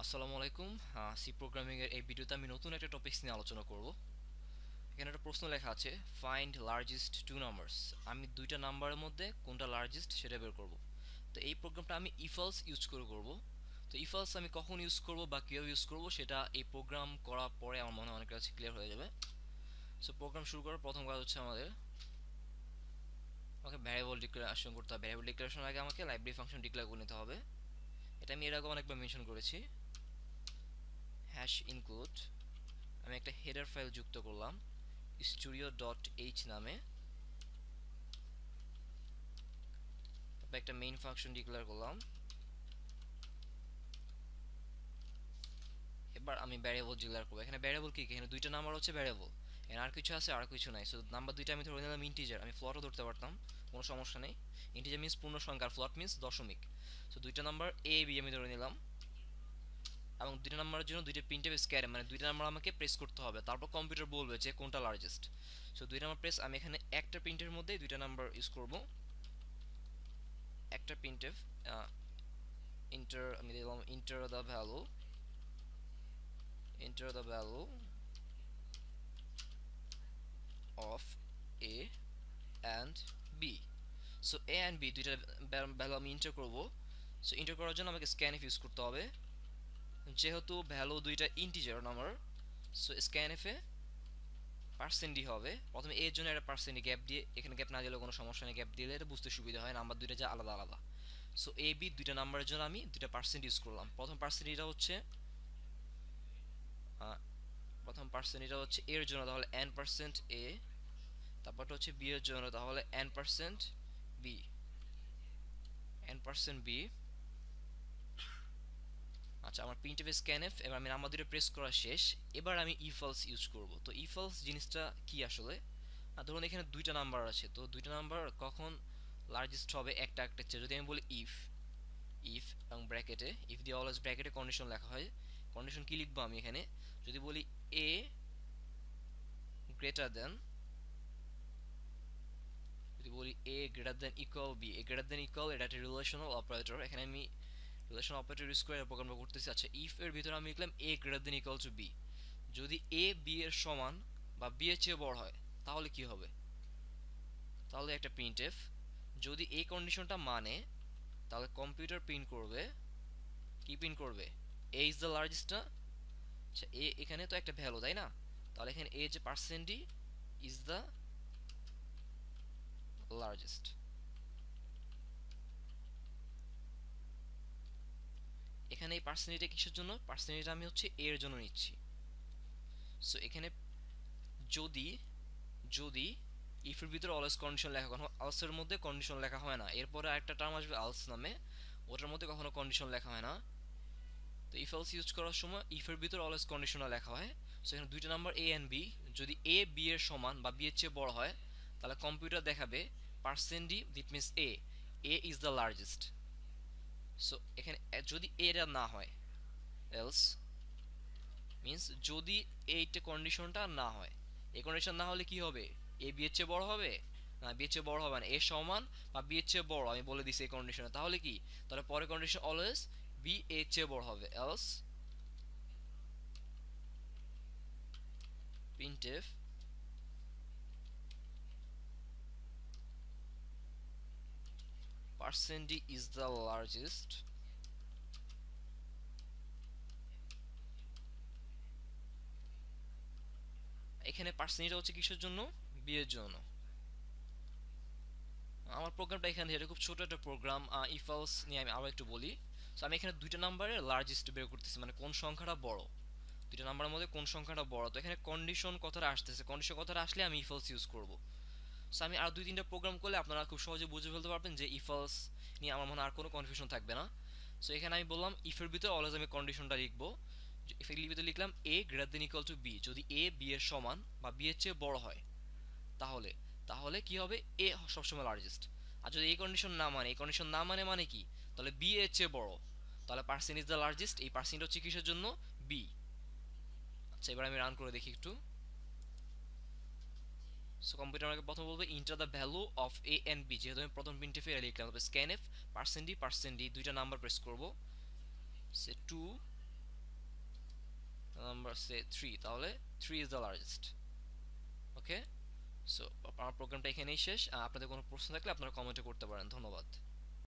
আসসালামু আলাইকুম। C programming এর এই ভিডিওতে আমি নতুন একটা টপিকস নিয়ে আলোচনা করব। এখানে একটা প্রশ্ন লেখা আছে, ফাইন্ড লার্জেস্ট টু নাম্বারস। আমি দুইটা নাম্বারের মধ্যে কোনটা লার্জেস্ট সেটা বের করব। তো এই প্রোগ্রামটা আমি ইফলস ইউজ করে করব। তো ইফলস আমি কখন ইউজ করব বা কিভাবে ইউজ করব সেটা এই প্রোগ্রাম করার পরে আমার মনে হয় অনেক কাছে ক্লিয়ার হয়ে যাবে। সো প্রোগ্রাম শুরু করার প্রথম কাজ হচ্ছে আমাকে ভ্যারিয়েবল ডিক্লারেশন করতে হবে। ভ্যারিয়েবল ডিক্লারেশন আগে আমাকে লাইব্রেরি ফাংশন ডিক্লেয়ার করে নিতে হবে। এটা আমি এর আগে অনেকবার মেনশন করেছি। হ্যাশ ইনক্লুড, আমি একটা হেডার ফাইল যুক্ত করলাম studio.h নামে। তারপর একটা মেইন ফাংশন ডিক্লেয়ার করলাম। এবার আমি ভ্যারিয়েবল ডিক্লেয়ার করব। এখানে ভ্যারিয়েবল কি, এখানে দুইটা নাম্বার হচ্ছে ভ্যারিয়েবল, এখানে আর কিছু আছে আর কিছু নাই। সো নাম্বার দুইটা আমি ধরে নিলাম ইন্টিজার, আমি ফ্লটও ধরতে পারতাম, কোনো সমস্যা নেই। ইন্টিজার মিন্স পূর্ণ সংখ্যা আর ফ্লট মিন্স দশমিক। সো দুইটা নাম্বার এ বি আমি ধরে নিলাম, এবং দুইটা নাম্বারের জন্য দুইটা প্রিন্টএফ স্কোয়ার, মানে দুইটা নাম্বার আমাকে প্রেস করতে হবে, তারপর কম্পিউটার বলবে যে কোনটা লার্জেস্ট। সো দুই নাম্বার প্রেস, আমি এখানে একটা প্রিন্টের মধ্যে দুইটা নাম্বার ইউজ করব। একটা প্রিন্টএফ ইন্টার, আমি দিলাম enter the value of a and b. So a and b দুইটা ভ্যালু আমি ইন্টার করব। সো ইন্টার করার জন্য আমাকে scanf ইউজ করতে হবে, যেহেতু ভ্যালু দুইটা ইন্টিজার নাম্বার। সো scanf এ পার্সেন্ট ডি হবে, প্রথমে এর জন্য একটা পার্সেন্ট গ্যাপ দিয়ে, এখানে গ্যাপ না দিলেও কোনো সমস্যা নেই, গ্যাপ দিলে এটা বুঝতে সুবিধা হয়, নাম্বার দুইটা যা আলাদা আলাদা। সো এ বি দুইটা নাম্বারের জন্য আমি দুইটা পার্সেন্ট ইউজ করলাম। প্রথম পার্সেন্ট এটা হচ্ছে এর জন্য, তাহলে n% a, তারপরটা হচ্ছে বি এর জন্য, তাহলে n%b, n%b। আচ্ছা, আমার প্রিন্টএফ স্ক্যানএফ, এবার আমি নাম্বার দুটো প্রেস করা শেষ। এবার আমি ইফলস ইউজ করব। তো ইফলস জিনিসটা কি আসলে, ধরুন এখানে দুইটা নাম্বার আছে, তো দুইটা নাম্বার কখন লার্জেস্ট হবে একটা একটা চেয়ে, যদি আমি বলি ইফ, এবং ব্র্যাকেটে, ইফ দিয়ে অলওয়েজ ব্র্যাকেটে কন্ডিশন লেখা হয়। কন্ডিশন কি লিখবো আমি এখানে, যদি বলি এ গ্রেটার দেন, যদি বলি এ গ্রেটার দেন ইকুয়াল বি, এ গ্রেটার দেন ইকুয়াল, এটা একটা রিলেশনাল অপারেটর, এখানে আমি রিলেশন অপারেটর ইউজ করে প্রোগ্রামটা করতেছি। আচ্ছা, ইফ এর ভিতরে আমি লিখলাম A greater than equal to B, যদি এ বি এর সমান বা বি এর চেয়ে বড় হয় তাহলে কি হবে, তাহলে একটা প্রিন্টএফ। যদি এই কন্ডিশনটা মানে, তাহলে কম্পিউটার প্রিন্ট করবে, কি প্রিন্ট করবে, এ ইজ দ্য লার্জেস্ট না। আচ্ছা, এ এখানে তো একটা ভ্যালু তাই না, তাহলে এখানে এ যে percent D is the largest. এখানে এই পার্সেন্টেজটা কিসের জন্য, পার্সেন্টেজটা আমি হচ্ছে এর জন্য নিচ্ছি। সো এখানে যদি যদি ইফের ভিতরে অলওয়েজ কন্ডিশন লেখা, কখনো আলসের মধ্যে কন্ডিশন লেখা হয় না, এরপরে আরেকটা টার্ম আসবে আলস নামে, ওটার মধ্যে কখনো কন্ডিশন লেখা হয় না। তো ইফ এলস ইউজ করার সময় ইফের ভিতরে অলওয়েজ কন্ডিশনাল লেখা হয়। সো এখানে দুইটা নাম্বার এ এন্ড বি, যদি এ বি এর সমান বা বি এর চেয়ে বড় হয়, তাহলে কম্পিউটার দেখাবে percent D, that means A is the largest. So এখানে যদি এটা না হয়, এলস মিনস যদি এইটা কন্ডিশনটা না হয়, এই কন্ডিশন না হলে কি হবে, এ বি এর চেয়ে বড় হবে না, বি এর চেয়ে বড় হবে না, এ সমান বা বি এর চেয়ে বড়, আমি বলে দিছি এই কন্ডিশনে, তাহলে কি, তাহলে পরের কন্ডিশন অলওয়েজ বি এর চেয়ে বড় হবে। Else printf percent d is the largest, এখানে পার্সেন্টটা হচ্ছে কিসের জন্য, বি এর জন্য। আমার প্রোগ্রামটা এখানে, এটা খুব ছোট একটা প্রোগ্রাম। ইফ এলস নিয়ে আমি আবার একটু বলি। সো আমি এখানে দুইটা নাম্বারের লার্জেস্ট বের করতেছি, মানে কোন সংখ্যাটা বড়, দুইটা নাম্বারের মধ্যে কোন সংখ্যাটা বড়। তো এখানে কন্ডিশন কথাটা আসতেছে, কন্ডিশন কথাটা আসলে আমি ইফ এলস ইউজ করব। সো আমি আর দুই তিনটা প্রোগ্রাম করলে আপনারা খুব সহজে বুঝে ফেলতে পারবেন যে ইফ এলস নিয়ে আমার মনে আর কোনো কনফিউশন থাকবে না। সো এখানে আমি বললাম ইফের ভিতরে অলওয়েজ আমি কন্ডিশনটা লিখবো, ইফের ভিতরে লিখলাম A greater than equal to B, যদি এ বি এর সমান বা বি এর চেয়ে বড় হয়, তাহলে তাহলে কি হবে, এ সবসময় লার্জেস্ট। আর যদি এই কন্ডিশন না মানে, এই কন্ডিশন না মানে মানে কি, তাহলে বি এর চেয়ে বড়, তাহলে পার্সেন্ট ইজ দ্য লার্জেস্ট। এই পার্সেন্ট হচ্ছে কিসের জন্য, বি। আচ্ছা, এবার আমি রান করে দেখি একটু। সো কম্পিউটার আমাকে প্রথম বলবে enter the value of A and B, যেহেতু আমি প্রথম প্রিন্টে এ লিখলাম, তবে স্ক্যান এফ পার্সেন্ট ডি দুইটা নাম্বার প্রেস করব, সে 2 আমরা সে 3, তাহলে 3 is the largest. Okay, so আমার প্রোগ্রামটা এখানেই শেষ। আপনাদের কোনো প্রশ্ন থাকলে আপনারা কমেন্টে করতে পারেন। ধন্যবাদ।